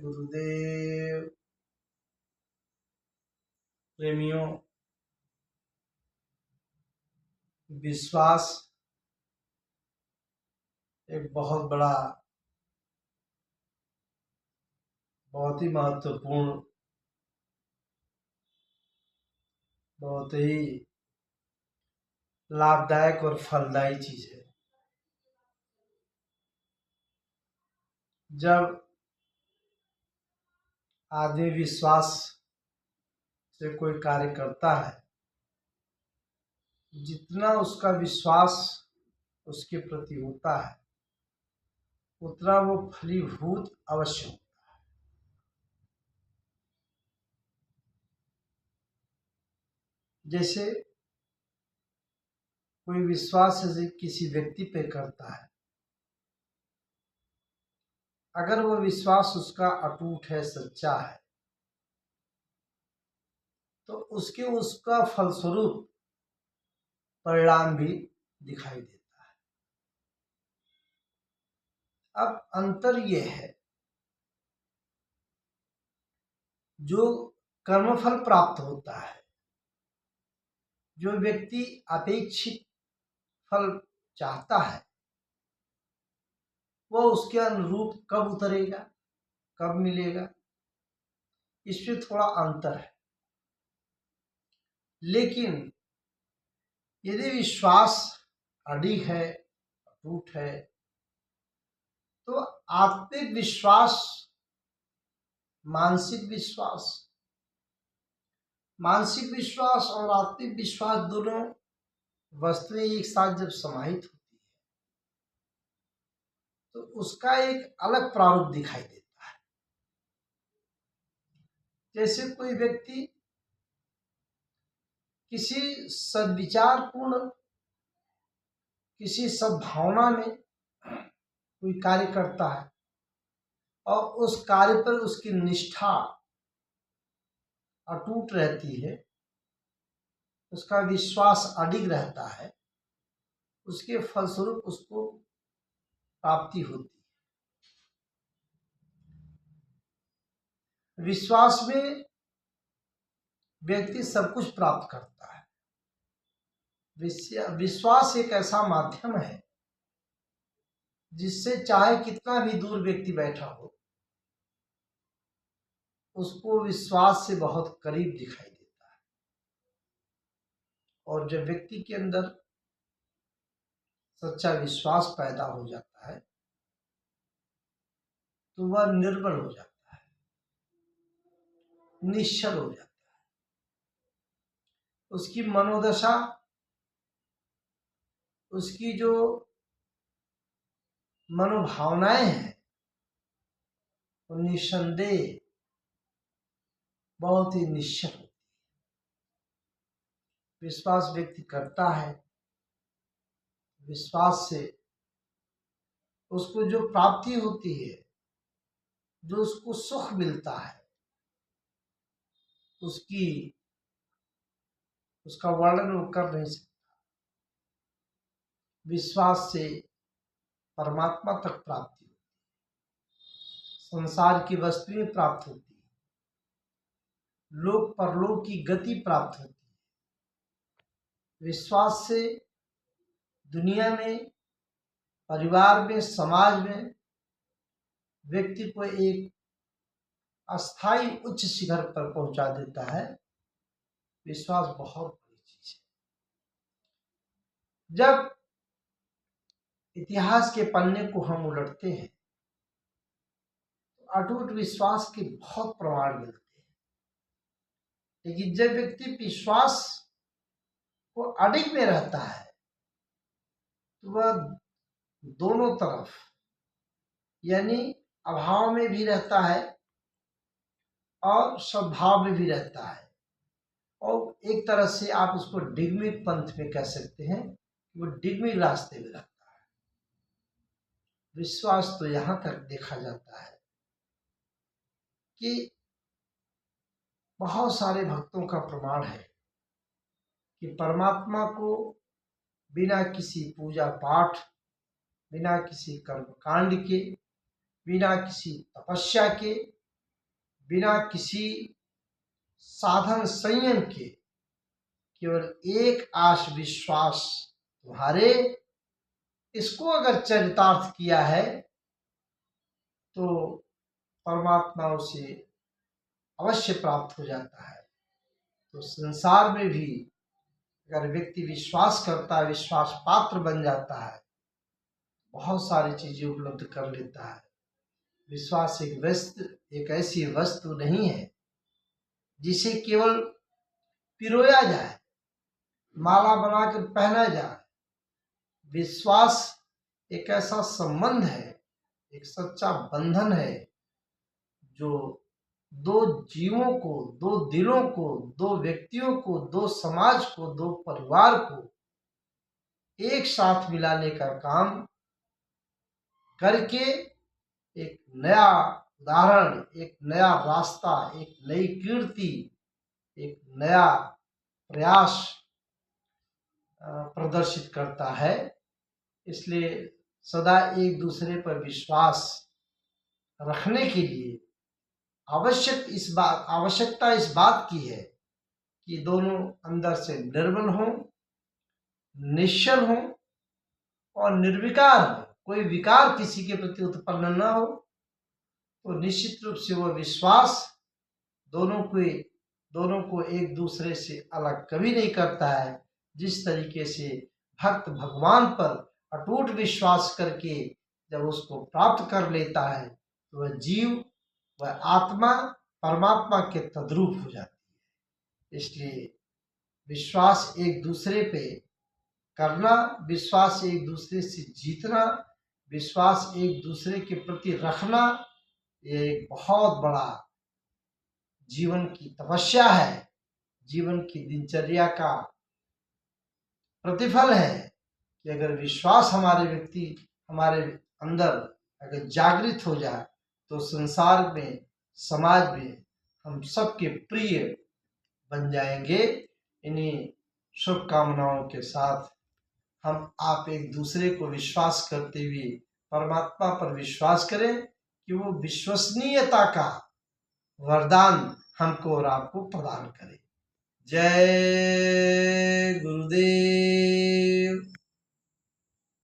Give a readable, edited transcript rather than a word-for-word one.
गुरुदेव। प्रेमियों, विश्वास एक बहुत बड़ा, बहुत ही महत्वपूर्ण, बहुत ही लाभदायक और फलदायी चीज है। जब आदमी विश्वास से कोई कार्य करता है, जितना उसका विश्वास उसके प्रति होता है उतना वो फलीभूत अवश्य होता है। जैसे कोई विश्वास से किसी व्यक्ति पे करता है, अगर वो विश्वास उसका अटूट है, सच्चा है, तो उसका फलस्वरूप परिणाम भी दिखाई देता है। अब अंतर ये है, जो कर्मफल प्राप्त होता है, जो व्यक्ति अपेक्षित फल चाहता है, वह उसके अनुरूप कब उतरेगा, कब मिलेगा, इसमें थोड़ा अंतर है। लेकिन यदि विश्वास अडिग है, अटूट है, तो आत्मिक विश्वास, मानसिक विश्वास, मानसिक विश्वास और आत्मिक विश्वास दोनों वस्तुएं एक साथ जब समाहित होती है तो उसका एक अलग प्रारूप दिखाई देता है। जैसे कोई व्यक्ति किसी सद्विचारपूर्ण, किसी सद्भावना में कोई कार्य करता है और उस कार्य पर उसकी निष्ठा अटूट रहती है, उसका विश्वास अडिग रहता है, उसके फलस्वरूप उसको प्राप्ति होती है। विश्वास में व्यक्ति सब कुछ प्राप्त करता है। विश्वास एक ऐसा माध्यम है जिससे चाहे कितना भी दूर व्यक्ति बैठा हो, उसको विश्वास से बहुत करीब दिखाई देता है। और जब व्यक्ति के अंदर सच्चा विश्वास पैदा हो जाता है तो वह निर्बल हो जाता है, निश्चल हो जाता है। उसकी मनोदशा, उसकी जो मनोभावनाएं हैं, वो निस्संदेह बहुत ही निश्चल होती है। विश्वास व्यक्ति करता है, विश्वास से उसको जो प्राप्ति होती है, जो उसको सुख मिलता है, उसका वर्णन वो कर नहीं सकता। विश्वास से परमात्मा तक प्राप्ति होती है, संसार की वस्तुएं प्राप्त होती है, लोक परलोक की गति प्राप्त होती है। विश्वास से दुनिया में, परिवार में, समाज में व्यक्ति को एक अस्थाई उच्च शिखर पर पहुंचा देता है। विश्वास बहुत बड़ी चीज है। जब इतिहास के पन्ने को हम उलटते हैं तो अटूट विश्वास के बहुत प्रमाण मिलते हैं। लेकिन जब व्यक्ति विश्वास को अडिग में रहता है तो वह दोनों तरफ, यानी अभाव में भी रहता है और सद्भाव में भी रहता है। और एक तरह से आप उसको डिग्मिक पंथ में कह सकते हैं, वो डिग्मिक रास्ते में रहता है। विश्वास तो यहां तक देखा जाता है कि बहुत सारे भक्तों का प्रमाण है कि परमात्मा को बिना किसी पूजा पाठ, बिना किसी कर्मकांड के, बिना किसी तपस्या के बिना किसी साधन संयम के केवल एक आश विश्वास तुम्हारे, इसको अगर चरितार्थ किया है तो परमात्मा उसे अवश्य प्राप्त हो जाता है। तो संसार में भी अगर व्यक्ति विश्वास करता है, विश्वास पात्र बन जाता है, बहुत सारी चीजें उपलब्ध कर लेता है। विश्वास एक ऐसी वस्तु नहीं है जिसे केवल पिरोया जाए, माला बनाकर पहना जाए। विश्वास एक ऐसा संबंध है, एक सच्चा बंधन है जो दो जीवों को, दो दिलों को, दो व्यक्तियों को, दो समाज को, दो परिवार को एक साथ मिलाने का काम करके एक नया उदाहरण, एक नया रास्ता, एक नई कीर्ति, एक नया प्रयास प्रदर्शित करता है। इसलिए सदा एक दूसरे पर विश्वास रखने के लिए आवश्यकता इस बात की है कि दोनों अंदर से निर्मल हों, निश्चल हों और निर्विकार हो, कोई विकार किसी के प्रति उत्पन्न न हो। तो निश्चित रूप से वह विश्वास दोनों को एक दूसरे से अलग कभी नहीं करता है। जिस तरीके से भक्त भगवान पर अटूट विश्वास करके जब उसको प्राप्त कर लेता है तो वह जीव, वह आत्मा परमात्मा के तद्रूप हो जाती है। इसलिए विश्वास एक दूसरे पे करना, विश्वास एक दूसरे से जीतना, विश्वास एक दूसरे के प्रति रखना, ये एक बहुत बड़ा जीवन की तपस्या है, जीवन की दिनचर्या का प्रतिफल है कि अगर विश्वास हमारे अंदर अगर जागृत हो जाए तो संसार में, समाज में हम सबके प्रिय बन जाएंगे। इन्हीं शुभकामनाओं के साथ हम आप एक दूसरे को विश्वास करते हुए परमात्मा पर विश्वास करें कि वो विश्वसनीयता का वरदान हमको और आपको प्रदान करे। जय गुरुदेव।